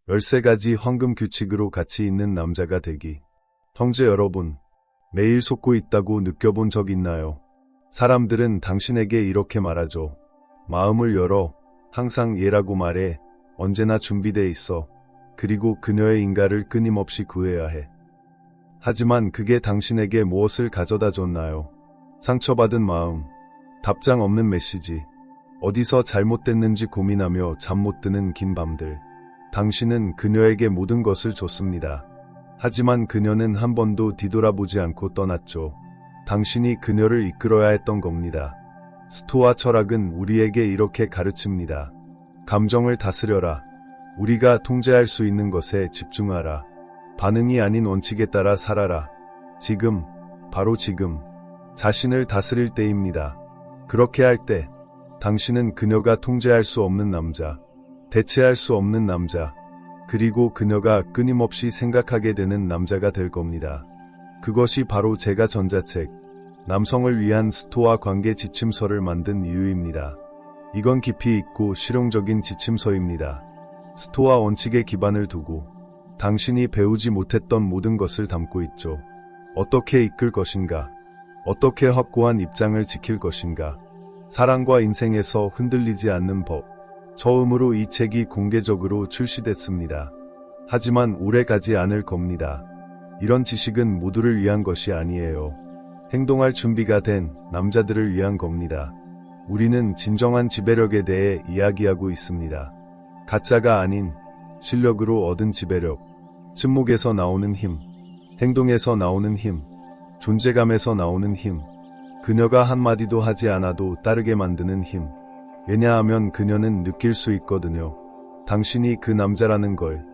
13가지 황금 규칙으로 같이 있는 남자가 되기. 형제 여러분, 매일 속고 있다고 느껴본 적 있나요? 사람들은 당신에게 이렇게 말하죠. 마음을 열어. 항상 예라고 말해. 언제나 준비돼 있어. 그리고 그녀의 인가를 끊임없이 구해야 해. 하지만 그게 당신에게 무엇을 가져다 줬나요? 상처받은 마음, 답장 없는 메시지, 어디서 잘못됐는지 고민하며 잠 못 드는 긴 밤들. 당신은 그녀에게 모든 것을 줬습니다. 하지만 그녀는 한 번도 뒤돌아보지 않고 떠났죠. 당신이 그녀를 이끌어야 했던 겁니다. 스토아 철학은 우리에게 이렇게 가르칩니다. 감정을 다스려라. 우리가 통제할 수 있는 것에 집중하라. 반응이 아닌 원칙에 따라 살아라. 지금, 바로 지금, 자신을 다스릴 때입니다. 그렇게 할 때, 당신은 그녀가 통제할 수 없는 남자, 대체할 수 없는 남자, 그리고 그녀가 끊임없이 생각하게 되는 남자가 될 겁니다. 그것이 바로 제가 전자책, 남성을 위한 스토아 관계 지침서를 만든 이유입니다. 이건 깊이 있고 실용적인 지침서입니다. 스토아 원칙에 기반을 두고 당신이 배우지 못했던 모든 것을 담고 있죠. 어떻게 이끌 것인가? 어떻게 확고한 입장을 지킬 것인가? 사랑과 인생에서 흔들리지 않는 법. 처음으로 이 책이 공개적으로 출시됐습니다. 하지만 오래 가지 않을 겁니다. 이런 지식은 모두를 위한 것이 아니에요. 행동할 준비가 된 남자들을 위한 겁니다. 우리는 진정한 지배력에 대해 이야기하고 있습니다. 가짜가 아닌 실력으로 얻은 지배력, 침묵에서 나오는 힘, 행동에서 나오는 힘, 존재감에서 나오는 힘, 그녀가 한마디도 하지 않아도 따르게 만드는 힘. 왜냐하면 그녀는 느낄 수 있거든요. 당신이 그 남자라는 걸.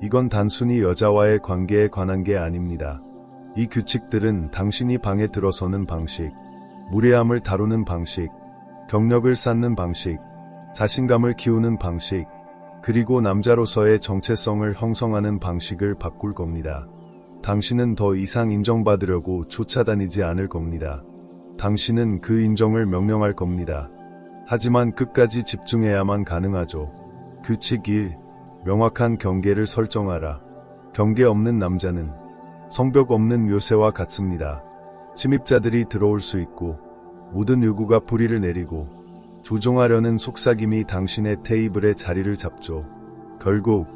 이건 단순히 여자와의 관계에 관한 게 아닙니다. 이 규칙들은 당신이 방에 들어서는 방식, 무례함을 다루는 방식, 경력을 쌓는 방식, 자신감을 키우는 방식, 그리고 남자로서의 정체성을 형성하는 방식을 바꿀 겁니다. 당신은 더 이상 인정받으려고 쫓아다니지 않을 겁니다. 당신은 그 인정을 명령할 겁니다. 하지만 끝까지 집중해야만 가능하죠. 규칙 1. 명확한 경계를 설정하라. 경계 없는 남자는 성벽 없는 묘새와 같습니다. 침입자들이 들어올 수 있고 모든 요구가 뿌리를 내리고 조종하려는 속삭임이 당신의 테이블에 자리를 잡죠. 결국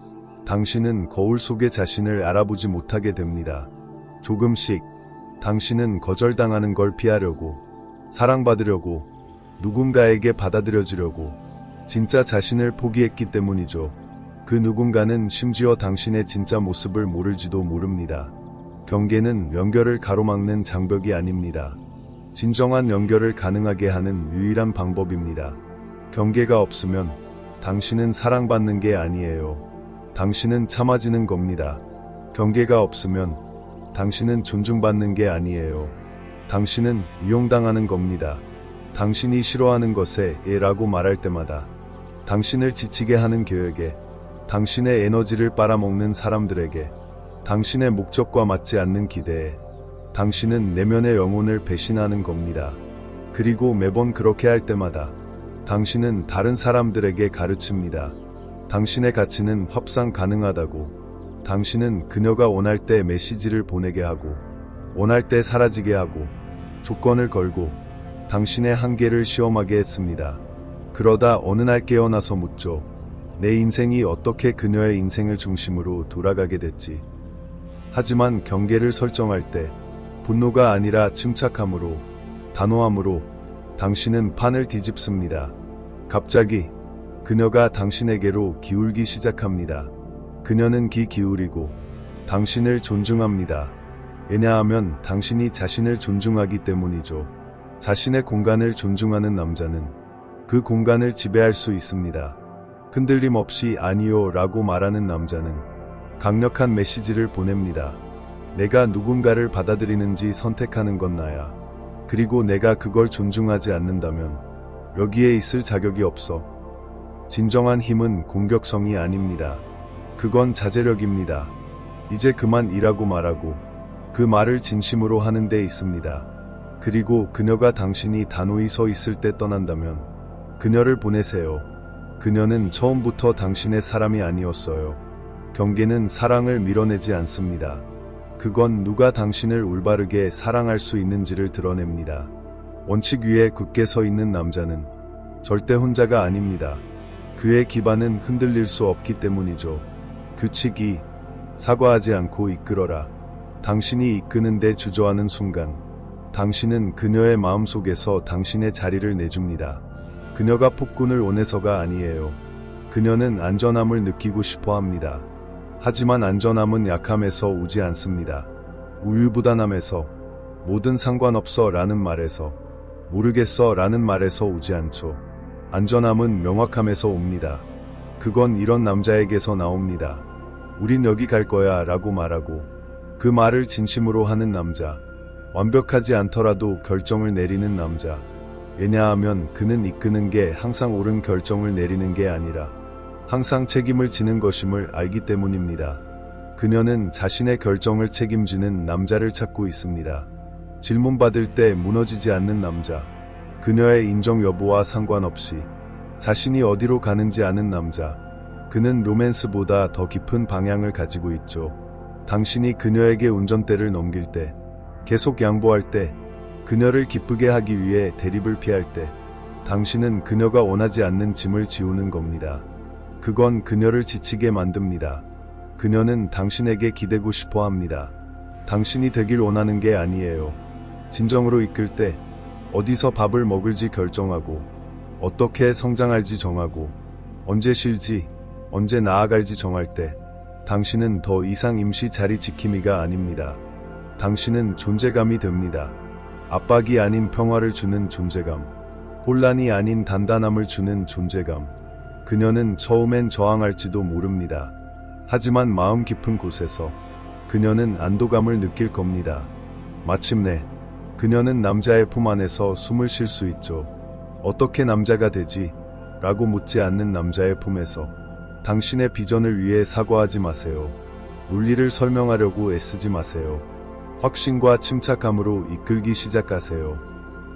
당신은 거울 속의 자신을 알아보지 못하게 됩니다. 조금씩 당신은 거절당하는 걸 피하려고, 사랑받으려고, 누군가에게 받아들여지려고 진짜 자신을 포기했기 때문이죠. 그 누군가는 심지어 당신의 진짜 모습을 모를지도 모릅니다. 경계는 연결을 가로막는 장벽이 아닙니다. 진정한 연결을 가능하게 하는 유일한 방법입니다. 경계가 없으면 당신은 사랑받는 게 아니에요. 당신은 참아지는 겁니다. 경계가 없으면 당신은 존중받는 게 아니에요. 당신은 이용당하는 겁니다. 당신이 싫어하는 것에 예라고 말할 때마다, 당신을 지치게 하는 계획에, 당신의 에너지를 빨아먹는 사람들에게, 당신의 목적과 맞지 않는 기대에, 당신은 내면의 영혼을 배신하는 겁니다. 그리고 매번 그렇게 할 때마다 당신은 다른 사람들에게 가르칩니다. 당신의 가치는 협상 가능하다고. 당신은 그녀가 원할 때 메시지를 보내게 하고, 원할 때 사라지게 하고, 조건을 걸고 당신의 한계를 시험하게 했습니다. 그러다 어느 날 깨어나서 묻죠. 내 인생이 어떻게 그녀의 인생을 중심으로 돌아가게 됐지. 하지만 경계를 설정할 때 분노가 아니라 침착함으로, 단호함으로 당신은 판을 뒤집습니다. 갑자기 그녀가 당신에게로 기울기 시작합니다. 그녀는 귀 기울이고 당신을 존중합니다. 왜냐하면 당신이 자신을 존중하기 때문이죠. 자신의 공간을 존중하는 남자는 그 공간을 지배할 수 있습니다. 흔들림 없이 아니요 라고 말하는 남자는 강력한 메시지를 보냅니다. 내가 누군가를 받아들이는지 선택하는 건 나야. 그리고 내가 그걸 존중하지 않는다면 여기에 있을 자격이 없어. 진정한 힘은 공격성이 아닙니다. 그건 자제력입니다. 이제 그만 일하고 말하고 그 말을 진심으로 하는 데 있습니다. 그리고 그녀가 당신이 단호히 서 있을 때 떠난다면 그녀를 보내세요. 그녀는 처음부터 당신의 사람이 아니었어요. 경계는 사랑을 밀어내지 않습니다. 그건 누가 당신을 올바르게 사랑할 수 있는지를 드러냅니다. 원칙 위에 굳게 서 있는 남자는 절대 혼자가 아닙니다. 그의 기반은 흔들릴 수 없기 때문이죠. 규칙 2. 사과하지 않고 이끌어라. 당신이 이끄는데 주저하는 순간 당신은 그녀의 마음속에서 당신의 자리를 내줍니다. 그녀가 폭군을 원해서가 아니에요. 그녀는 안전함을 느끼고 싶어 합니다. 하지만 안전함은 약함에서 오지 않습니다. 우유부단함에서, 뭐든 상관없어 라는 말에서, 모르겠어 라는 말에서 오지 않죠. 안전함은 명확함에서 옵니다. 그건 이런 남자에게서 나옵니다. 우린 여기 갈 거야 라고 말하고 그 말을 진심으로 하는 남자. 완벽하지 않더라도 결정을 내리는 남자. 왜냐하면 그는 이끄는 게 항상 옳은 결정을 내리는 게 아니라 항상 책임을 지는 것임을 알기 때문입니다. 그녀는 자신의 결정을 책임지는 남자를 찾고 있습니다. 질문받을 때 무너지지 않는 남자. 그녀의 인정 여부와 상관없이 자신이 어디로 가는지 아는 남자. 그는 로맨스보다 더 깊은 방향을 가지고 있죠. 당신이 그녀에게 운전대를 넘길 때, 계속 양보할 때, 그녀를 기쁘게 하기 위해 대립을 피할 때, 당신은 그녀가 원하지 않는 짐을 지우는 겁니다. 그건 그녀를 지치게 만듭니다. 그녀는 당신에게 기대고 싶어 합니다. 당신이 되길 원하는 게 아니에요. 진정으로 이끌 때, 어디서 밥을 먹을지 결정하고, 어떻게 성장할지 정하고, 언제 쉴지, 언제 나아갈지 정할 때, 당신은 더 이상 임시 자리 지킴이가 아닙니다. 당신은 존재감이 됩니다. 압박이 아닌 평화를 주는 존재감. 혼란이 아닌 단단함을 주는 존재감. 그녀는 처음엔 저항할지도 모릅니다. 하지만 마음 깊은 곳에서 그녀는 안도감을 느낄 겁니다. 마침내 그녀는 남자의 품 안에서 숨을 쉴 수 있죠. 어떻게 남자가 되지? 라고 묻지 않는 남자의 품에서 당신의 비전을 위해 사과하지 마세요. 논리를 설명하려고 애쓰지 마세요. 확신과 침착함으로 이끌기 시작하세요.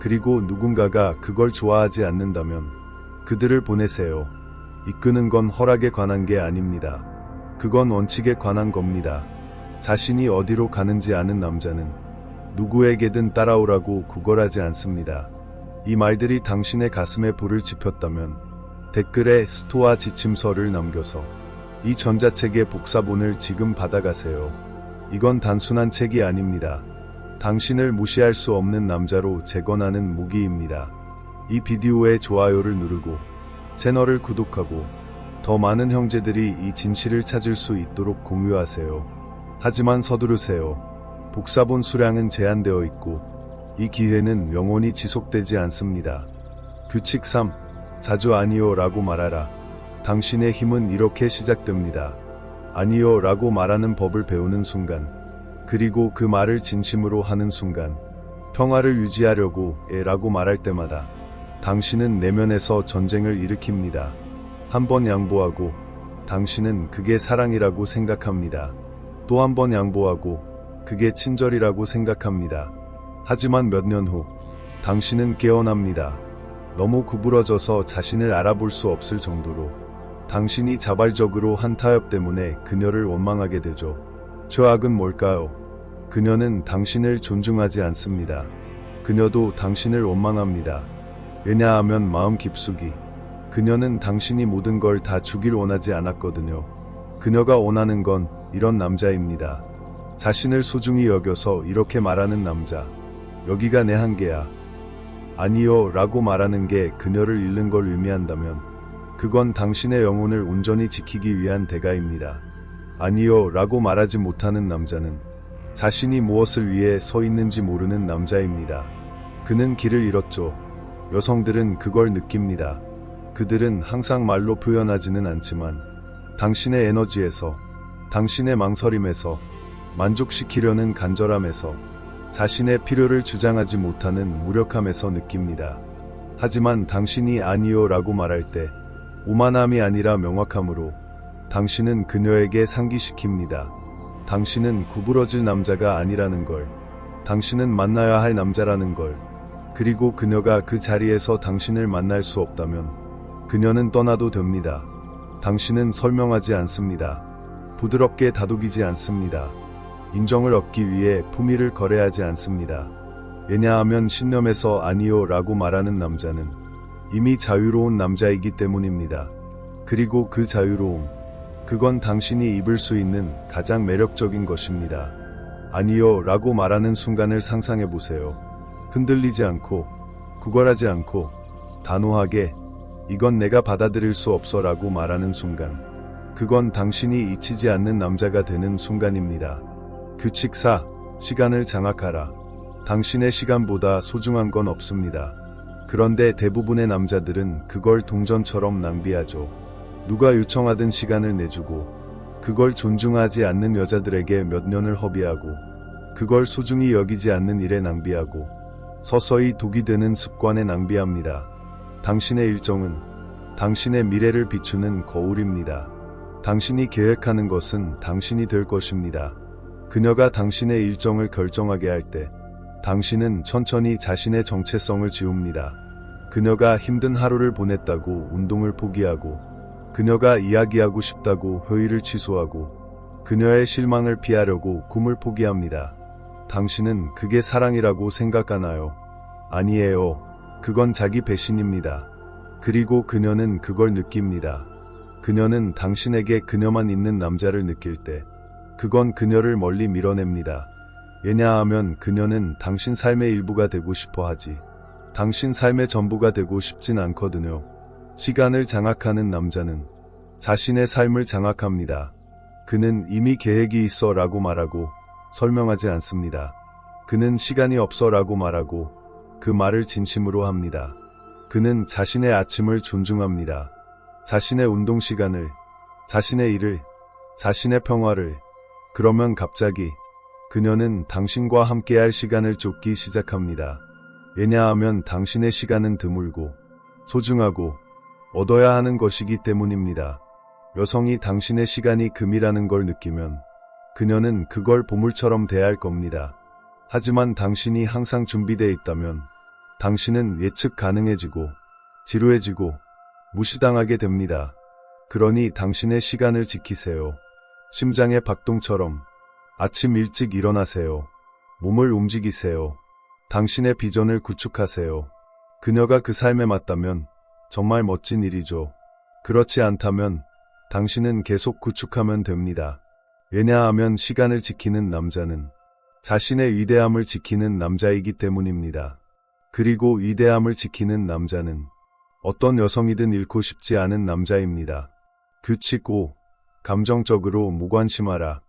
그리고 누군가가 그걸 좋아하지 않는다면 그들을 보내세요. 이끄는 건 허락에 관한 게 아닙니다. 그건 원칙에 관한 겁니다. 자신이 어디로 가는지 아는 남자는 누구에게든 따라오라고 구걸하지 않습니다. 이 말들이 당신의 가슴에 불을 지폈다면 댓글에 스토아 지침서를 남겨서 이 전자책의 복사본을 지금 받아가세요. 이건 단순한 책이 아닙니다. 당신을 무시할 수 없는 남자로 재건하는 무기입니다. 이 비디오에 좋아요를 누르고 채널을 구독하고 더 많은 형제들이 이 진실을 찾을 수 있도록 공유하세요. 하지만 서두르세요. 복사본 수량은 제한되어 있고 이 기회는 영원히 지속되지 않습니다. 규칙 3. 자주 아니요 라고 말하라. 당신의 힘은 이렇게 시작됩니다. 아니요 라고 말하는 법을 배우는 순간, 그리고 그 말을 진심으로 하는 순간, 평화를 유지하려고 라고 말할 때마다 당신은 내면에서 전쟁을 일으킵니다. 한 번 양보하고 당신은 그게 사랑이라고 생각합니다. 또 한 번 양보하고 그게 친절이라고 생각합니다. 하지만 몇 년 후 당신은 깨어납니다. 너무 구부러져서 자신을 알아볼 수 없을 정도로 당신이 자발적으로 한 타협 때문에 그녀를 원망하게 되죠. 저 악은 뭘까요? 그녀는 당신을 존중하지 않습니다. 그녀도 당신을 원망합니다. 왜냐하면 마음 깊숙이 그녀는 당신이 모든 걸 다 주길 원하지 않았거든요. 그녀가 원하는 건 이런 남자입니다. 자신을 소중히 여겨서 이렇게 말하는 남자. 여기가 내 한계야. 아니요 라고 말하는 게 그녀를 잃는 걸 의미한다면 그건 당신의 영혼을 온전히 지키기 위한 대가입니다. 아니요 라고 말하지 못하는 남자는 자신이 무엇을 위해 서 있는지 모르는 남자입니다. 그는 길을 잃었죠. 여성들은 그걸 느낍니다. 그들은 항상 말로 표현하지는 않지만 당신의 에너지에서, 당신의 망설임에서, 만족시키려는 간절함에서, 자신의 필요를 주장하지 못하는 무력함에서 느낍니다. 하지만 당신이 아니요 라고 말할 때 오만함이 아니라 명확함으로 당신은 그녀에게 상기시킵니다. 당신은 구부러질 남자가 아니라는 걸, 당신은 만나야 할 남자라는 걸, 그리고 그녀가 그 자리에서 당신을 만날 수 없다면 그녀는 떠나도 됩니다. 당신은 설명하지 않습니다. 부드럽게 다독이지 않습니다. 인정을 얻기 위해 품위를 거래하지 않습니다. 왜냐하면 신념에서 아니요 라고 말하는 남자는 이미 자유로운 남자이기 때문입니다. 그리고 그 자유로움, 그건 당신이 입을 수 있는 가장 매력적인 것입니다. 아니요 라고 말하는 순간을 상상해 보세요. 흔들리지 않고, 구걸하지 않고, 단호하게 이건 내가 받아들일 수 없어 라고 말하는 순간, 그건 당신이 잊히지 않는 남자가 되는 순간입니다. 규칙 4. 시간을 장악하라. 당신의 시간보다 소중한 건 없습니다. 그런데 대부분의 남자들은 그걸 동전처럼 낭비하죠. 누가 요청하든 시간을 내주고, 그걸 존중하지 않는 여자들에게 몇 년을 허비하고, 그걸 소중히 여기지 않는 일에 낭비하고, 서서히 독이 되는 습관에 낭비합니다. 당신의 일정은 당신의 미래를 비추는 거울입니다. 당신이 계획하는 것은 당신이 될 것입니다. 그녀가 당신의 일정을 결정하게 할 때, 당신은 천천히 자신의 정체성을 지웁니다. 그녀가 힘든 하루를 보냈다고 운동을 포기하고, 그녀가 이야기하고 싶다고 회의를 취소하고, 그녀의 실망을 피하려고 꿈을 포기합니다. 당신은 그게 사랑이라고 생각하나요? 아니에요. 그건 자기 배신입니다. 그리고 그녀는 그걸 느낍니다. 그녀는 당신에게 그녀만 있는 남자를 느낄 때, 그건 그녀를 멀리 밀어냅니다. 왜냐하면 그녀는 당신 삶의 일부가 되고 싶어 하지, 당신 삶의 전부가 되고 싶진 않거든요. 시간을 장악하는 남자는 자신의 삶을 장악합니다. 그는 이미 계획이 있어 라고 말하고 설명하지 않습니다. 그는 시간이 없어 라고 말하고 그 말을 진심으로 합니다. 그는 자신의 아침을 존중합니다. 자신의 운동 시간을, 자신의 일을, 자신의 평화를. 그러면 갑자기 그녀는 당신과 함께할 시간을 쫓기 시작합니다. 왜냐하면 당신의 시간은 드물고 소중하고 얻어야 하는 것이기 때문입니다. 여성이 당신의 시간이 금이라는 걸 느끼면 그녀는 그걸 보물처럼 대할 겁니다. 하지만 당신이 항상 준비되어 있다면 당신은 예측 가능해지고 지루해지고 무시당하게 됩니다. 그러니 당신의 시간을 지키세요. 심장의 박동처럼 아침 일찍 일어나세요. 몸을 움직이세요. 당신의 비전을 구축하세요. 그녀가 그 삶에 맞다면 정말 멋진 일이죠. 그렇지 않다면 당신은 계속 구축하면 됩니다. 왜냐하면 시간을 지키는 남자는 자신의 위대함을 지키는 남자이기 때문입니다. 그리고 위대함을 지키는 남자는 어떤 여성이든 잃고 싶지 않은 남자입니다. 규칙 5. 감정적으로 무관심하라.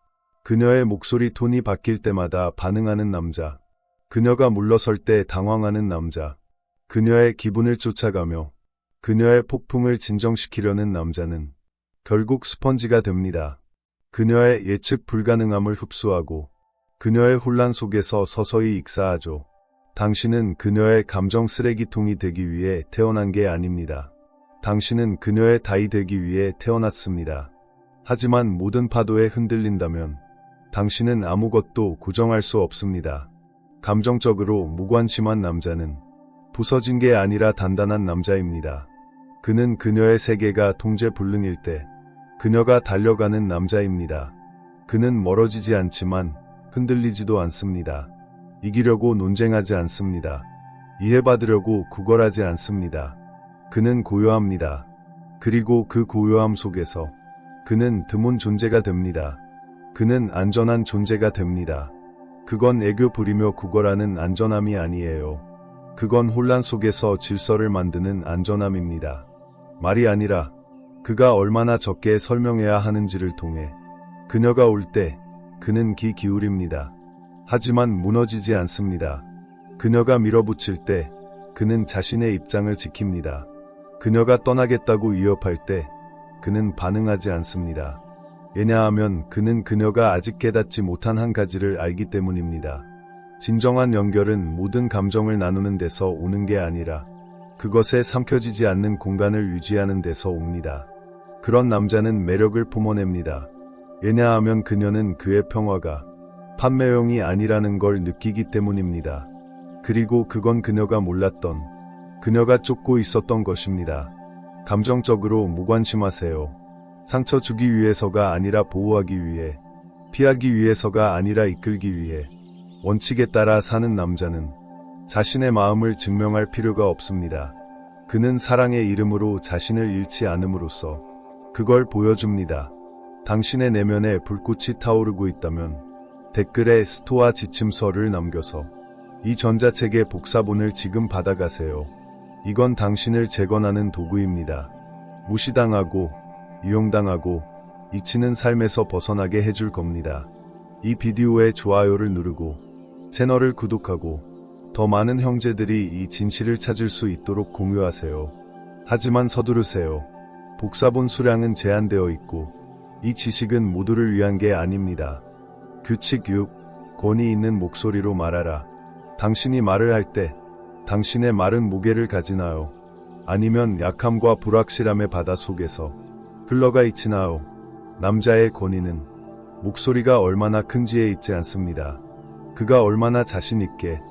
그녀의 목소리 톤이 바뀔 때마다 반응하는 남자. 그녀가 물러설 때 당황하는 남자. 그녀의 기분을 쫓아가며 그녀의 폭풍을 진정시키려는 남자는 결국 스펀지가 됩니다. 그녀의 예측 불가능함을 흡수하고 그녀의 혼란 속에서 서서히 익사하죠. 당신은 그녀의 감정 쓰레기통이 되기 위해 태어난 게 아닙니다. 당신은 그녀의 다이 되기 위해 태어났습니다. 하지만 모든 파도에 흔들린다면 당신은 아무것도 고정할 수 없습니다. 감정적으로 무관심한 남자는 부서진 게 아니라 단단한 남자입니다. 그는 그녀의 세계가 통제불능일 때 그녀가 달려가는 남자입니다. 그는 멀어지지 않지만 흔들리지도 않습니다. 이기려고 논쟁하지 않습니다. 이해받으려고 구걸하지 않습니다. 그는 고요합니다. 그리고 그 고요함 속에서 그는 드문 존재가 됩니다. 그는 안전한 존재가 됩니다. 그건 애교 부리며 구걸하는 안전함이 아니에요. 그건 혼란 속에서 질서를 만드는 안전함입니다. 말이 아니라 그가 얼마나 적게 설명해야 하는지를 통해 그녀가 올 때 그는 귀 기울입니다. 하지만 무너지지 않습니다. 그녀가 밀어붙일 때 그는 자신의 입장을 지킵니다. 그녀가 떠나겠다고 위협할 때 그는 반응하지 않습니다. 왜냐하면 그는 그녀가 아직 깨닫지 못한 한 가지를 알기 때문입니다. 진정한 연결은 모든 감정을 나누는 데서 오는 게 아니라 그것에 삼켜지지 않는 공간을 유지하는 데서 옵니다. 그런 남자는 매력을 뿜어냅니다. 왜냐하면 그녀는 그의 평화가 판매용이 아니라는 걸 느끼기 때문입니다. 그리고 그건 그녀가 몰랐던, 그녀가 쫓고 있었던 것입니다. 감정적으로 무관심하세요. 상처 주기 위해서가 아니라 보호하기 위해, 피하기 위해서가 아니라 이끌기 위해 원칙에 따라 사는 남자는 자신의 마음을 증명할 필요가 없습니다. 그는 사랑의 이름으로 자신을 잃지 않음으로써 그걸 보여줍니다. 당신의 내면에 불꽃이 타오르고 있다면 댓글에 스토아 지침서를 남겨서 이 전자책의 복사본을 지금 받아가세요. 이건 당신을 재건하는 도구입니다. 무시당하고 이용당하고 잊히는 삶에서 벗어나게 해줄 겁니다. 이 비디오에 좋아요를 누르고 채널을 구독하고 더 많은 형제들이 이 진실을 찾을 수 있도록 공유하세요. 하지만 서두르세요. 복사본 수량은 제한되어 있고 이 지식은 모두를 위한 게 아닙니다. 규칙 6. 권위 있는 목소리로 말하라. 당신이 말을 할 때 당신의 말은 무게를 가지나요? 아니면 약함과 불확실함의 바다 속에서 흘러가 있지나요? 남자의 권위는 목소리가 얼마나 큰지에 있지 않습니다. 그가 얼마나 자신 있게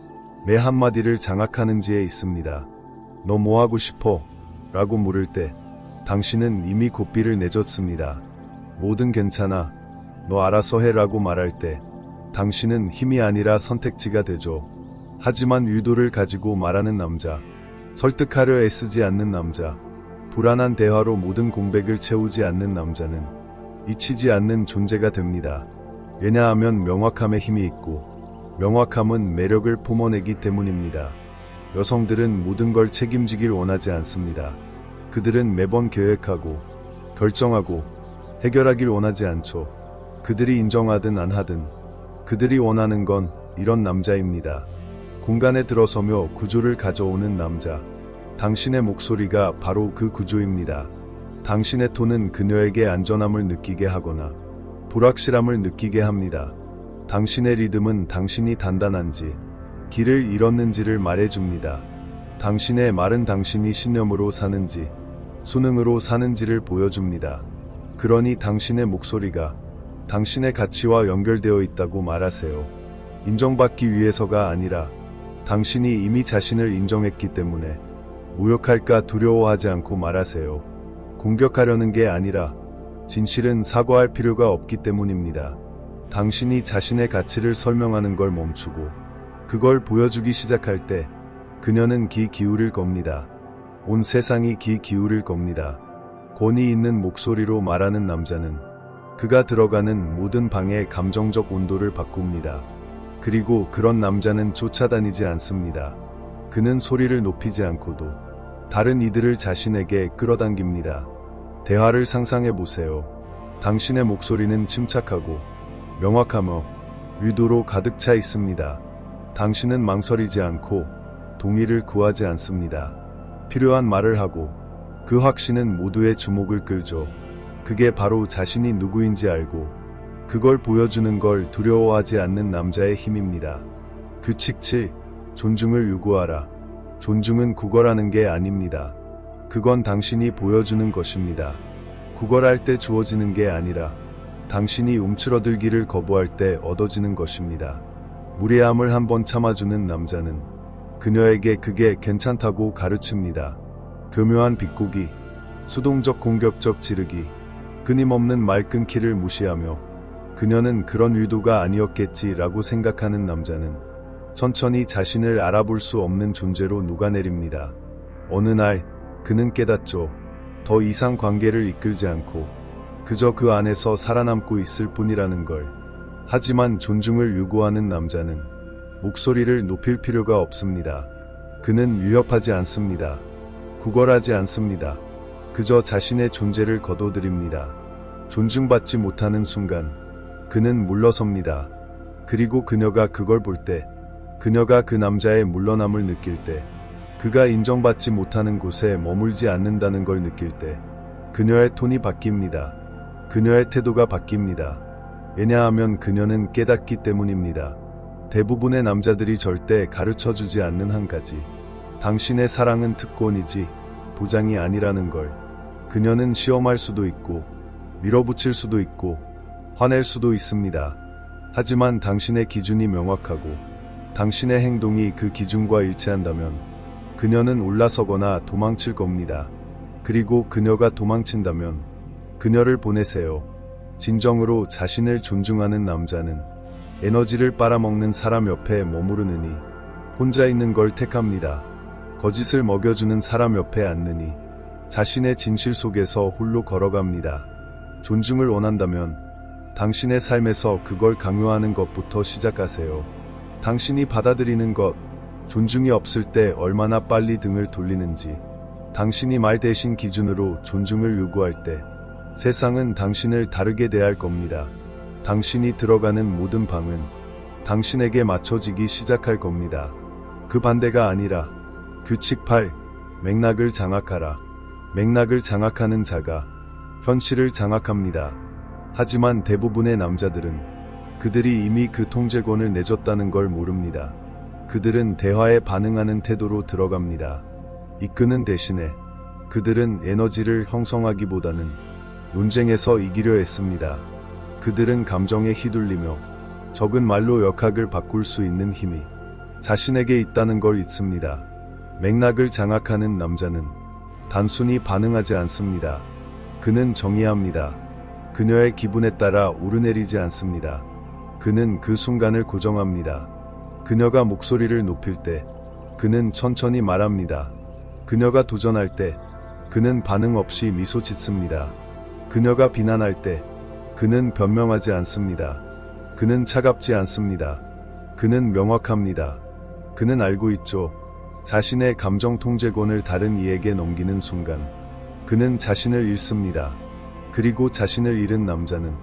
매 한마디를 장악하는지에 있습니다. 너 뭐하고 싶어? 라고 물을 때 당신은 이미 고삐를 내줬습니다. 뭐든 괜찮아. 너 알아서 해 라고 말할 때 당신은 힘이 아니라 선택지가 되죠. 하지만 유도를 가지고 말하는 남자, 설득하려 애쓰지 않는 남자, 불안한 대화로 모든 공백을 채우지 않는 남자는 잊히지 않는 존재가 됩니다. 왜냐하면 명확함에 힘이 있고 명확함은 매력을 뿜어내기 때문입니다. 여성들은 모든 걸 책임지길 원하지 않습니다. 그들은 매번 계획하고 결정하고 해결하길 원하지 않죠. 그들이 인정하든 안 하든 그들이 원하는 건 이런 남자입니다. 공간에 들어서며 구조를 가져오는 남자. 당신의 목소리가 바로 그 구조입니다. 당신의 톤은 그녀에게 안전함을 느끼게 하거나 불확실함을 느끼게 합니다. 당신의 리듬은 당신이 단단한지 길을 잃었는지를 말해줍니다. 당신의 말은 당신이 신념으로 사는지 수능으로 사는지를 보여줍니다. 그러니 당신의 목소리가 당신의 가치와 연결되어 있다고 말하세요. 인정받기 위해서가 아니라 당신이 이미 자신을 인정했기 때문에 모욕할까 두려워하지 않고 말하세요. 공격하려는 게 아니라 진실은 사과할 필요가 없기 때문입니다. 당신이 자신의 가치를 설명하는 걸 멈추고 그걸 보여주기 시작할 때 그녀는 귀 기울일 겁니다. 온 세상이 귀 기울일 겁니다. 권위 있는 목소리로 말하는 남자는 그가 들어가는 모든 방의 감정적 온도를 바꿉니다. 그리고 그런 남자는 쫓아다니지 않습니다. 그는 소리를 높이지 않고도 다른 이들을 자신에게 끌어당깁니다. 대화를 상상해 보세요. 당신의 목소리는 침착하고 명확하며 유도로 가득 차 있습니다. 당신은 망설이지 않고 동의를 구하지 않습니다. 필요한 말을 하고 그 확신은 모두의 주목을 끌죠. 그게 바로 자신이 누구인지 알고 그걸 보여주는 걸 두려워하지 않는 남자의 힘입니다. 규칙 7. 존중을 요구하라. 존중은 구걸하는 게 아닙니다. 그건 당신이 보여주는 것입니다. 구걸할 때 주어지는 게 아니라 당신이 움츠러들기를 거부할 때 얻어지는 것입니다. 무례함을 한번 참아주는 남자는 그녀에게 그게 괜찮다고 가르칩니다. 교묘한 비꼬기, 수동적 공격적 지르기, 끊임없는 말 끊기를 무시하며 그녀는 그런 의도가 아니었겠지라고 생각하는 남자는 천천히 자신을 알아볼 수 없는 존재로 녹아내립니다. 어느 날 그는 깨닫죠. 더 이상 관계를 이끌지 않고 그저 그 안에서 살아남고 있을 뿐이라는 걸. 하지만 존중을 요구하는 남자는 목소리를 높일 필요가 없습니다. 그는 위협하지 않습니다. 구걸하지 않습니다. 그저 자신의 존재를 거둬들입니다. 존중받지 못하는 순간 그는 물러섭니다. 그리고 그녀가 그걸 볼 때, 그녀가 그 남자의 물러남을 느낄 때, 그가 인정받지 못하는 곳에 머물지 않는다는 걸 느낄 때 그녀의 톤이 바뀝니다. 그녀의 태도가 바뀝니다. 왜냐하면 그녀는 깨닫기 때문입니다. 대부분의 남자들이 절대 가르쳐주지 않는 한 가지. 당신의 사랑은 특권이지 보장이 아니라는 걸. 그녀는 시험할 수도 있고 밀어붙일 수도 있고 화낼 수도 있습니다. 하지만 당신의 기준이 명확하고 당신의 행동이 그 기준과 일치한다면 그녀는 올라서거나 도망칠 겁니다. 그리고 그녀가 도망친다면 그녀를 보내세요. 진정으로 자신을 존중하는 남자는 에너지를 빨아먹는 사람 옆에 머무르느니 혼자 있는 걸 택합니다. 거짓을 먹여주는 사람 옆에 앉느니 자신의 진실 속에서 홀로 걸어갑니다. 존중을 원한다면 당신의 삶에서 그걸 강요하는 것부터 시작하세요. 당신이 받아들이는 것, 존중이 없을 때 얼마나 빨리 등을 돌리는지, 당신이 말 대신 기준으로 존중을 요구할 때 세상은 당신을 다르게 대할 겁니다. 당신이 들어가는 모든 방은 당신에게 맞춰지기 시작할 겁니다. 그 반대가 아니라 규칙 8. 맥락을 장악하라. 맥락을 장악하는 자가 현실을 장악합니다. 하지만 대부분의 남자들은 그들이 이미 그 통제권을 내줬다는 걸 모릅니다. 그들은 대화에 반응하는 태도로 들어갑니다. 이끄는 대신에 그들은 에너지를 형성하기보다는 논쟁에서 이기려 했습니다. 그들은 감정에 휘둘리며 적은 말로 역학을 바꿀 수 있는 힘이 자신에게 있다는 걸 잊습니다. 맥락을 장악하는 남자는 단순히 반응하지 않습니다. 그는 정의합니다. 그녀의 기분에 따라 오르내리지 않습니다. 그는 그 순간을 고정합니다. 그녀가 목소리를 높일 때 그는 천천히 말합니다. 그녀가 도전할 때 그는 반응 없이 미소 짓습니다. 그녀가 비난할 때 그는 변명하지 않습니다. 그는 차갑지 않습니다. 그는 명확합니다. 그는 알고 있죠. 자신의 감정 통제권을 다른 이에게 넘기는 순간 그는 자신을 잃습니다. 그리고 자신을 잃은 남자는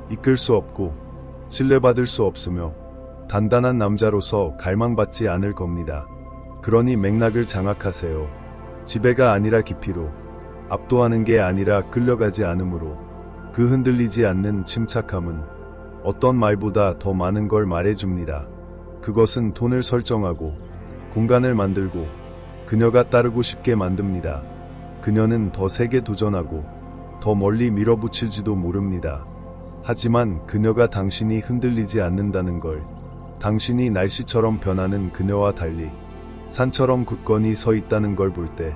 이끌 수 없고 신뢰받을 수 없으며 단단한 남자로서 갈망받지 않을 겁니다. 그러니 맥락을 장악하세요. 지배가 아니라 깊이로, 압도하는 게 아니라 끌려가지 않음으로. 그 흔들리지 않는 침착함은 어떤 말보다 더 많은 걸 말해줍니다. 그것은 톤을 설정하고 공간을 만들고 그녀가 따르고 싶게 만듭니다. 그녀는 더 세게 도전하고 더 멀리 밀어붙일지도 모릅니다. 하지만 그녀가 당신이 흔들리지 않는다는 걸, 당신이 날씨처럼 변하는 그녀와 달리 산처럼 굳건히 서 있다는 걸 볼 때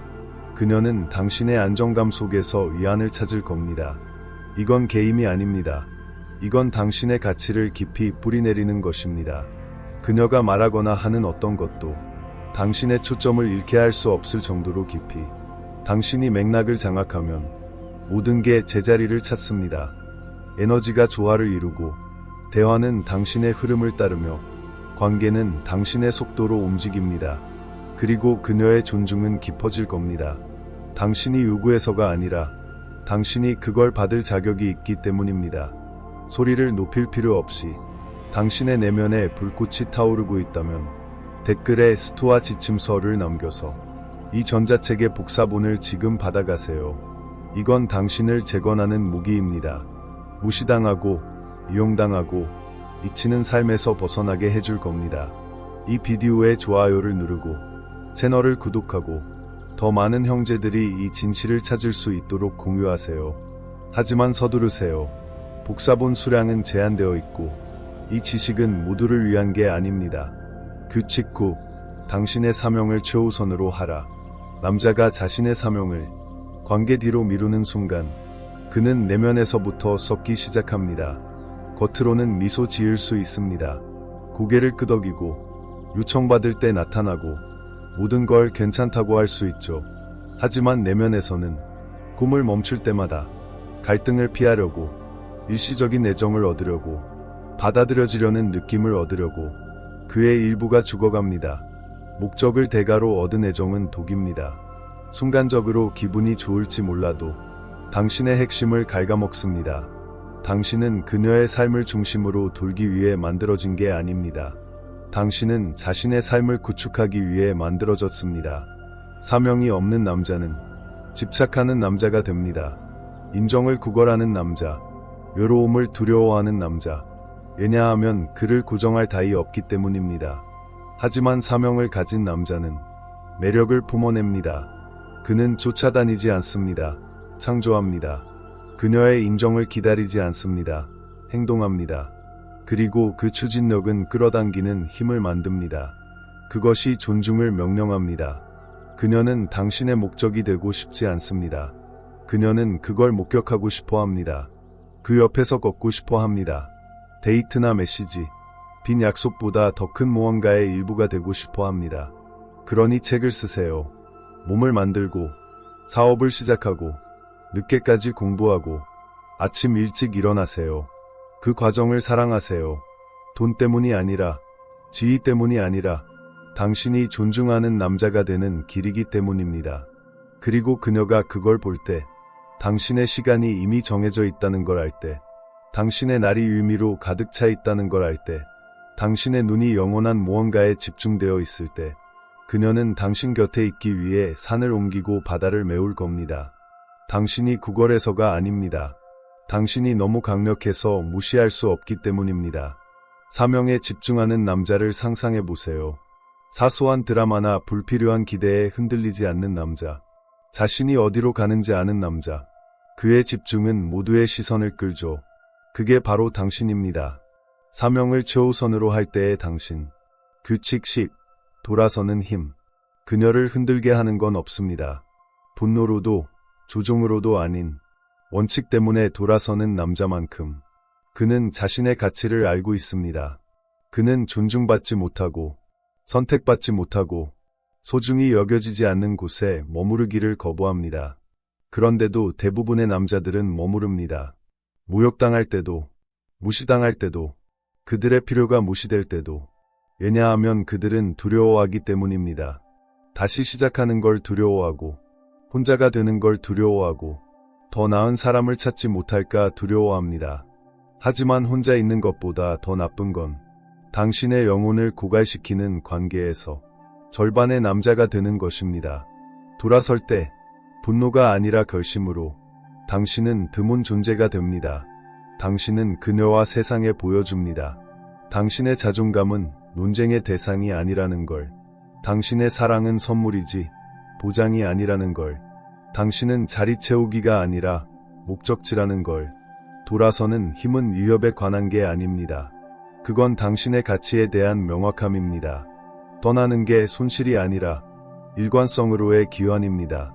그녀는 당신의 안정감 속에서 위안을 찾을 겁니다. 이건 게임이 아닙니다. 이건 당신의 가치를 깊이 뿌리내리는 것입니다. 그녀가 말하거나 하는 어떤 것도 당신의 초점을 잃게 할 수 없을 정도로 깊이. 당신이 맥락을 장악하면 모든 게 제자리를 찾습니다. 에너지가 조화를 이루고 대화는 당신의 흐름을 따르며 관계는 당신의 속도로 움직입니다. 그리고 그녀의 존중은 깊어질 겁니다. 당신이 요구해서가 아니라 당신이 그걸 받을 자격이 있기 때문입니다. 소리를 높일 필요 없이 당신의 내면에 불꽃이 타오르고 있다면 댓글에 스토아 지침서를 남겨서 이 전자책의 복사본을 지금 받아가세요. 이건 당신을 재건하는 무기입니다. 무시당하고 이용당하고 잊히는 삶에서 벗어나게 해줄 겁니다. 이 비디오에 좋아요를 누르고 채널을 구독하고 더 많은 형제들이 이 진실을 찾을 수 있도록 공유하세요. 하지만 서두르세요. 복사본 수량은 제한되어 있고 이 지식은 모두를 위한 게 아닙니다. 규칙 9. 당신의 사명을 최우선으로 하라. 남자가 자신의 사명을 관계 뒤로 미루는 순간 그는 내면에서부터 썩기 시작합니다. 겉으로는 미소 지을 수 있습니다. 고개를 끄덕이고 요청받을 때 나타나고 모든 걸 괜찮다고 할 수 있죠. 하지만 내면에서는 꿈을 멈출 때마다 갈등을 피하려고, 일시적인 애정을 얻으려고, 받아들여지려는 느낌을 얻으려고 그의 일부가 죽어갑니다. 목적을 대가로 얻은 애정은 독입니다. 순간적으로 기분이 좋을지 몰라도 당신의 핵심을 갉아먹습니다. 당신은 그녀의 삶을 중심으로 돌기 위해 만들어진 게 아닙니다. 당신은 자신의 삶을 구축하기 위해 만들어졌습니다. 사명이 없는 남자는 집착하는 남자가 됩니다. 인정을 구걸하는 남자, 외로움을 두려워하는 남자. 왜냐하면 그를 고정할 다이 없기 때문입니다. 하지만 사명을 가진 남자는 매력을 품어냅니다. 그는 쫓아다니지 않습니다. 창조합니다. 그녀의 인정을 기다리지 않습니다. 행동합니다. 그리고 그 추진력은 끌어당기는 힘을 만듭니다. 그것이 존중을 명령합니다. 그녀는 당신의 목적이 되고 싶지 않습니다. 그녀는 그걸 목격하고 싶어 합니다. 그 옆에서 걷고 싶어 합니다. 데이트나 메시지, 빈 약속보다 더 큰 무언가의 일부가 되고 싶어 합니다. 그러니 책을 쓰세요. 몸을 만들고, 사업을 시작하고, 늦게까지 공부하고, 아침 일찍 일어나세요. 그 과정을 사랑하세요. 돈 때문이 아니라, 지위 때문이 아니라, 당신이 존중하는 남자가 되는 길이기 때문입니다. 그리고 그녀가 그걸 볼 때, 당신의 시간이 이미 정해져 있다는 걸 알 때, 당신의 날이 의미로 가득 차 있다는 걸 알 때, 당신의 눈이 영원한 무언가에 집중되어 있을 때, 그녀는 당신 곁에 있기 위해 산을 옮기고 바다를 메울 겁니다. 당신이 구걸해서가 아닙니다. 당신이 너무 강력해서 무시할 수 없기 때문입니다. 사명에 집중하는 남자를 상상해 보세요. 사소한 드라마나 불필요한 기대에 흔들리지 않는 남자. 자신이 어디로 가는지 아는 남자. 그의 집중은 모두의 시선을 끌죠. 그게 바로 당신입니다. 사명을 최우선으로 할 때의 당신. 규칙 10. 돌아서는 힘. 그녀를 흔들게 하는 건 없습니다. 분노로도 조종으로도 아닌 원칙 때문에 돌아서는 남자만큼 그는 자신의 가치를 알고 있습니다. 그는 존중받지 못하고 선택받지 못하고 소중히 여겨지지 않는 곳에 머무르기를 거부합니다. 그런데도 대부분의 남자들은 머무릅니다. 모욕당할 때도, 무시당할 때도, 그들의 필요가 무시될 때도. 왜냐하면 그들은 두려워하기 때문입니다. 다시 시작하는 걸 두려워하고, 혼자가 되는 걸 두려워하고, 더 나은 사람을 찾지 못할까 두려워합니다. 하지만 혼자 있는 것보다 더 나쁜 건 당신의 영혼을 고갈시키는 관계에서 절반의 남자가 되는 것입니다. 돌아설 때 분노가 아니라 결심으로 당신은 드문 존재가 됩니다. 당신은 그녀와 세상에 보여줍니다. 당신의 자존감은 논쟁의 대상이 아니라는 걸. 당신의 사랑은 선물이지 보장이 아니라는 걸. 당신은 자리 채우기가 아니라 목적지라는 걸. 돌아서는 힘은 위협에 관한 게 아닙니다. 그건 당신의 가치에 대한 명확함입니다. 떠나는 게 손실이 아니라 일관성으로의 기원입니다.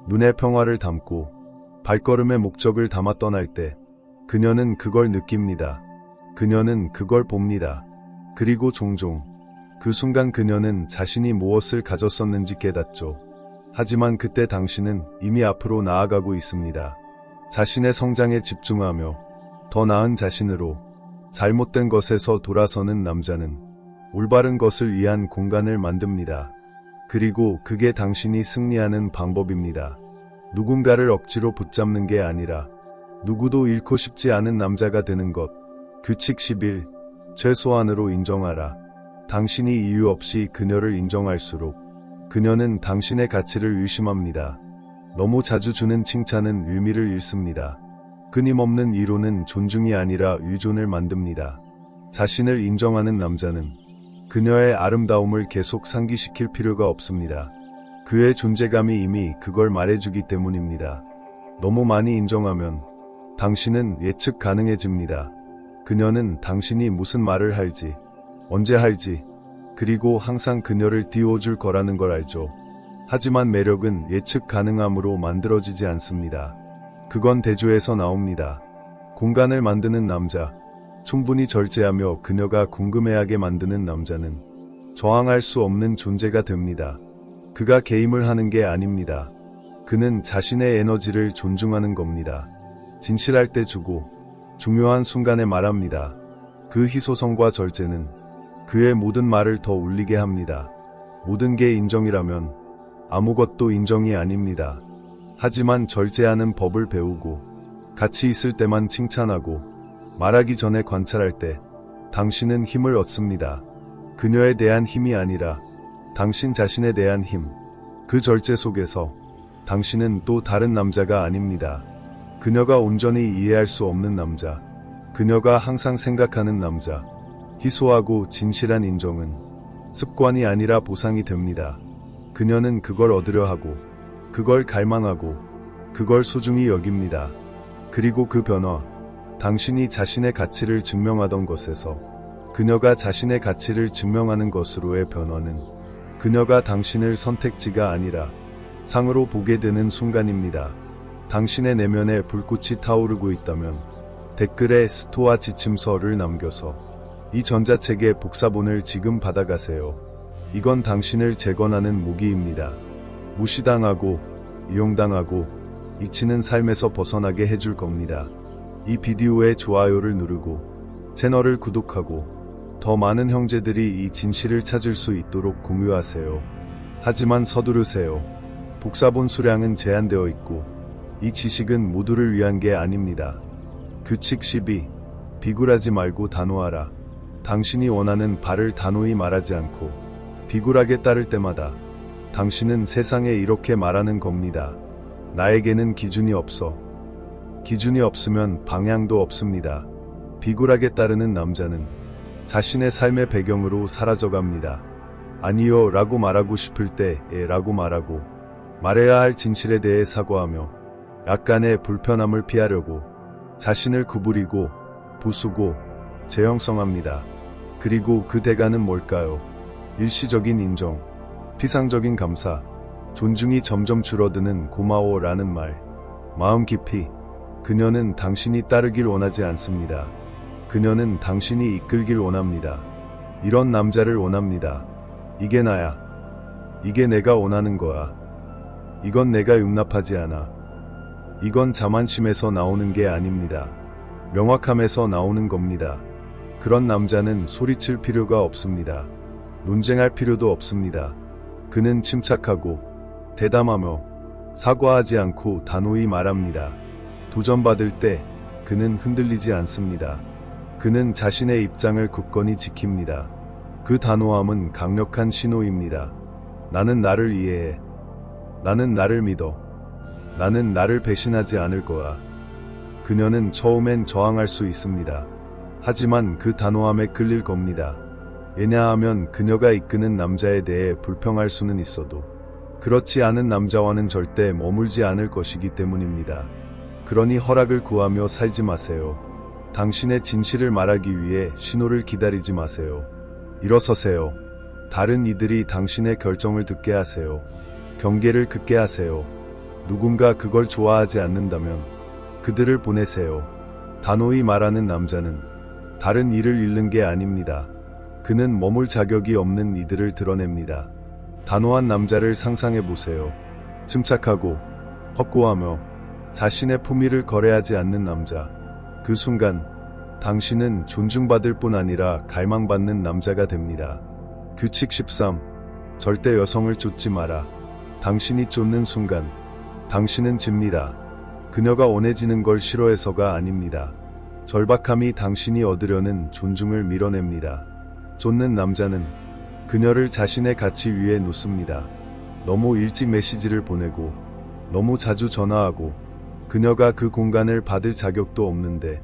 눈에 평화를 담고 발걸음에 목적을 담아 떠날 때 그녀는 그걸 느낍니다. 그녀는 그걸 봅니다. 그리고 종종 그 순간 그녀는 자신이 무엇을 가졌었는지 깨닫죠. 하지만 그때 당신은 이미 앞으로 나아가고 있습니다. 자신의 성장에 집중하며 더 나은 자신으로 잘못된 것에서 돌아서는 남자는 올바른 것을 위한 공간을 만듭니다. 그리고 그게 당신이 승리하는 방법입니다. 누군가를 억지로 붙잡는 게 아니라 누구도 잃고 싶지 않은 남자가 되는 것. 규칙 11. 최소한으로 인정하라. 당신이 이유 없이 그녀를 인정할수록 그녀는 당신의 가치를 의심합니다. 너무 자주 주는 칭찬은 의미를 잃습니다. 끊임없는 이로는 존중이 아니라 의존을 만듭니다. 자신을 인정하는 남자는 그녀의 아름다움을 계속 상기시킬 필요가 없습니다. 그의 존재감이 이미 그걸 말해주기 때문입니다. 너무 많이 인정하면 당신은 예측 가능해집니다. 그녀는 당신이 무슨 말을 할지, 언제 할지, 그리고 항상 그녀를 띄워줄 거라는 걸 알죠. 하지만 매력은 예측 가능함으로 만들어지지 않습니다. 그건 대조에서 나옵니다. 공간을 만드는 남자, 충분히 절제하며 그녀가 궁금해하게 만드는 남자는 저항할 수 없는 존재가 됩니다. 그가 게임을 하는 게 아닙니다. 그는 자신의 에너지를 존중하는 겁니다. 진실할 때 주고 중요한 순간에 말합니다. 그 희소성과 절제는 그의 모든 말을 더 울리게 합니다. 모든 게 인정이라면 아무것도 인정이 아닙니다. 하지만 절제하는 법을 배우고 같이 있을 때만 칭찬하고 말하기 전에 관찰할 때 당신은 힘을 얻습니다. 그녀에 대한 힘이 아니라 당신 자신에 대한 힘. 그 절제 속에서 당신은 또 다른 남자가 아닙니다. 그녀가 온전히 이해할 수 없는 남자. 그녀가 항상 생각하는 남자. 희소하고 진실한 인정은 습관이 아니라 보상이 됩니다. 그녀는 그걸 얻으려 하고 그걸 갈망하고 그걸 소중히 여깁니다. 그리고 그 변화, 당신이 자신의 가치를 증명하던 것에서 그녀가 자신의 가치를 증명하는 것으로의 변화는 그녀가 당신을 선택지가 아니라 상으로 보게 되는 순간입니다. 당신의 내면에 불꽃이 타오르고 있다면 댓글에 스토아 지침서를 남겨서 이 전자책의 복사본을 지금 받아가세요. 이건 당신을 재건하는 무기입니다. 무시당하고 이용당하고 잊히는 삶에서 벗어나게 해줄 겁니다. 이 비디오에 좋아요를 누르고 채널을 구독하고 더 많은 형제들이 이 진실을 찾을 수 있도록 공유하세요. 하지만 서두르세요. 복사본 수량은 제한되어 있고 이 지식은 모두를 위한 게 아닙니다. 규칙 12. 비굴하지 말고 단호하라. 당신이 원하는 바를 단호히 말하지 않고 비굴하게 따를 때마다 당신은 세상에 이렇게 말하는 겁니다. 나에게는 기준이 없어. 기준이 없으면 방향도 없습니다. 비굴하게 따르는 남자는 자신의 삶의 배경으로 사라져갑니다. 아니요 라고 말하고 싶을 때 라고 말하고 말해야 할 진실에 대해 사과하며 약간의 불편함을 피하려고 자신을 구부리고 부수고 재형성합니다. 그리고 그 대가는 뭘까요? 일시적인 인정, 피상적인 감사, 존중이 점점 줄어드는 고마워라는 말. 마음 깊이 그녀는 당신이 따르길 원하지 않습니다. 그녀는 당신이 이끌길 원합니다. 이런 남자를 원합니다. 이게 나야. 이게 내가 원하는 거야. 이건 내가 용납하지 않아. 이건 자만심에서 나오는 게 아닙니다. 명확함에서 나오는 겁니다. 그런 남자는 소리칠 필요가 없습니다. 논쟁할 필요도 없습니다. 그는 침착하고 대담하며 사과하지 않고 단호히 말합니다. 도전받을 때 그는 흔들리지 않습니다. 그는 자신의 입장을 굳건히 지킵니다. 그 단호함은 강력한 신호입니다. 나는 나를 이해해. 나는 나를 믿어. 나는 나를 배신하지 않을 거야. 그녀는 처음엔 저항할 수 있습니다. 하지만 그 단호함에 끌릴 겁니다. 왜냐하면 그녀가 이끄는 남자에 대해 불평할 수는 있어도 그렇지 않은 남자와는 절대 머물지 않을 것이기 때문입니다. 그러니 허락을 구하며 살지 마세요. 당신의 진실을 말하기 위해 신호를 기다리지 마세요. 일어서세요. 다른 이들이 당신의 결정을 듣게 하세요. 경계를 긋게 하세요. 누군가 그걸 좋아하지 않는다면 그들을 보내세요. 단호히 말하는 남자는 다른 이를 잃는 게 아닙니다. 그는 머물 자격이 없는 이들을 드러냅니다. 단호한 남자를 상상해 보세요. 침착하고 헛고하며 자신의 품위를 거래하지 않는 남자. 그 순간 당신은 존중받을 뿐 아니라 갈망받는 남자가 됩니다. 규칙 13. 절대 여성을 쫓지 마라. 당신이 쫓는 순간 당신은 집니다. 그녀가 원해지는 걸 싫어해서가 아닙니다. 절박함이 당신이 얻으려는 존중을 밀어냅니다. 쫓는 남자는 그녀를 자신의 가치 위에 놓습니다. 너무 일찍 메시지를 보내고 너무 자주 전화하고 그녀가 그 공간을 받을 자격도 없는데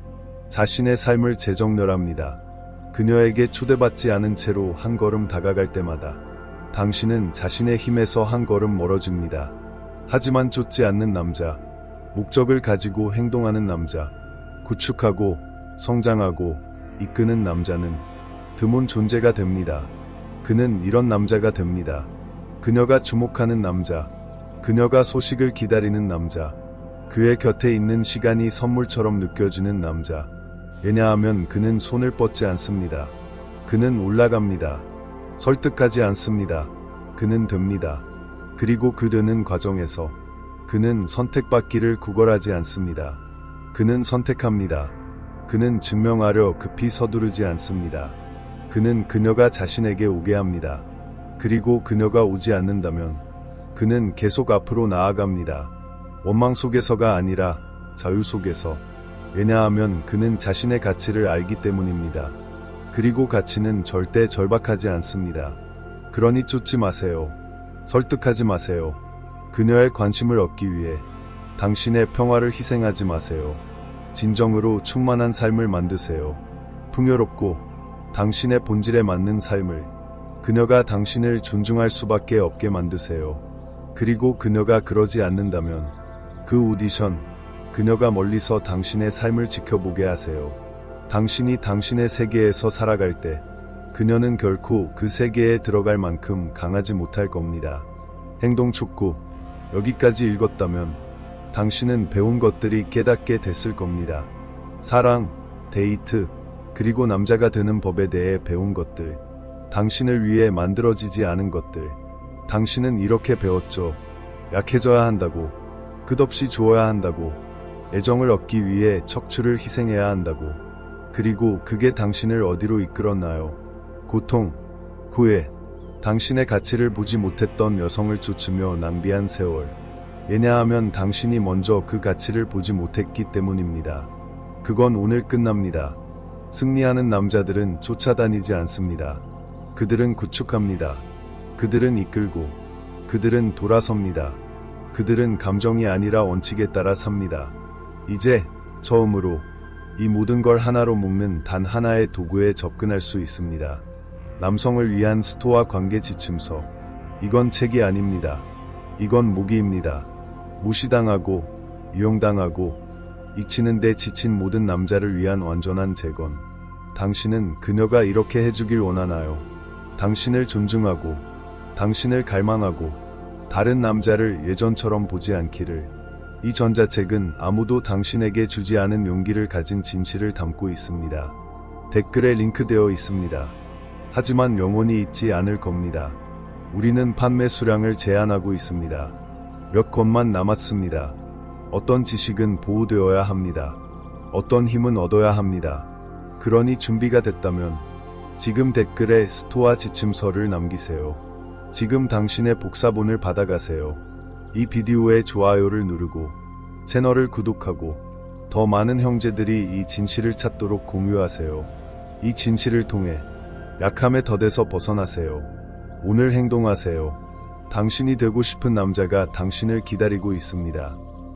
자신의 삶을 재정렬합니다. 그녀에게 초대받지 않은 채로 한 걸음 다가갈 때마다 당신은 자신의 힘에서 한 걸음 멀어집니다. 하지만 쫓지 않는 남자, 목적을 가지고 행동하는 남자, 구축하고 성장하고 이끄는 남자는 드문 존재가 됩니다. 그는 이런 남자가 됩니다. 그녀가 주목하는 남자, 그녀가 소식을 기다리는 남자, 그의 곁에 있는 시간이 선물처럼 느껴지는 남자. 왜냐하면 그는 손을 뻗지 않습니다. 그는 올라갑니다. 설득하지 않습니다. 그는 됩니다. 그리고 그 되는 과정에서 그는 선택받기를 구걸하지 않습니다. 그는 선택합니다. 그는 증명하려 급히 서두르지 않습니다. 그는 그녀가 자신에게 오게 합니다. 그리고 그녀가 오지 않는다면 그는 계속 앞으로 나아갑니다. 원망 속에서가 아니라 자유 속에서. 왜냐하면 그는 자신의 가치를 알기 때문입니다. 그리고 가치는 절대 절박하지 않습니다. 그러니 쫓지 마세요. 설득하지 마세요. 그녀의 관심을 얻기 위해 당신의 평화를 희생하지 마세요. 진정으로 충만한 삶을 만드세요. 풍요롭고 당신의 본질에 맞는 삶을. 그녀가 당신을 존중할 수밖에 없게 만드세요. 그리고 그녀가 그러지 않는다면 그 오디션, 그녀가 멀리서 당신의 삶을 지켜보게 하세요. 당신이 당신의 세계에서 살아갈 때 그녀는 결코 그 세계에 들어갈 만큼 강하지 못할 겁니다. 행동 촉구. 여기까지 읽었다면 당신은 배운 것들이 깨닫게 됐을 겁니다. 사랑, 데이트, 그리고 남자가 되는 법에 대해 배운 것들. 당신을 위해 만들어지지 않은 것들. 당신은 이렇게 배웠죠. 약해져야 한다고. 끝없이 주어야 한다고. 애정을 얻기 위해 척추를 희생해야 한다고. 그리고 그게 당신을 어디로 이끌었나요? 고통, 후회, 당신의 가치를 보지 못했던 여성을 쫓으며 낭비한 세월. 왜냐하면 당신이 먼저 그 가치를 보지 못했기 때문입니다. 그건 오늘 끝납니다. 승리하는 남자들은 쫓아다니지 않습니다. 그들은 구축합니다. 그들은 이끌고, 그들은 돌아섭니다. 그들은 감정이 아니라 원칙에 따라 삽니다. 이제 처음으로 이 모든 걸 하나로 묶는 단 하나의 도구에 접근할 수 있습니다. 남성을 위한 스토아 관계 지침서. 이건 책이 아닙니다. 이건 무기입니다. 무시당하고 이용당하고 잊히는 데 지친 모든 남자를 위한 완전한 재건. 당신은 그녀가 이렇게 해주길 원하나요? 당신을 존중하고, 당신을 갈망하고, 다른 남자를 예전처럼 보지 않기를. 이 전자책은 아무도 당신에게 주지 않은 용기를 가진 진실을 담고 있습니다. 댓글에 링크되어 있습니다. 하지만 영원히 잊지 않을 겁니다. 우리는 판매 수량을 제한하고 있습니다. 몇 권만 남았습니다. 어떤 지식은 보호되어야 합니다. 어떤 힘은 얻어야 합니다. 그러니 준비가 됐다면 지금 댓글에 스토아 지침서를 남기세요. 지금 당신의 복사본을 받아가세요. 이 비디오에 좋아요를 누르고 채널을 구독하고 더 많은 형제들이 이 진실을 찾도록 공유하세요. 이 진실을 통해 약함의 덫에서 벗어나세요. 오늘 행동하세요. 당신이 되고 싶은 남자가 당신을 기다리고 있습니다.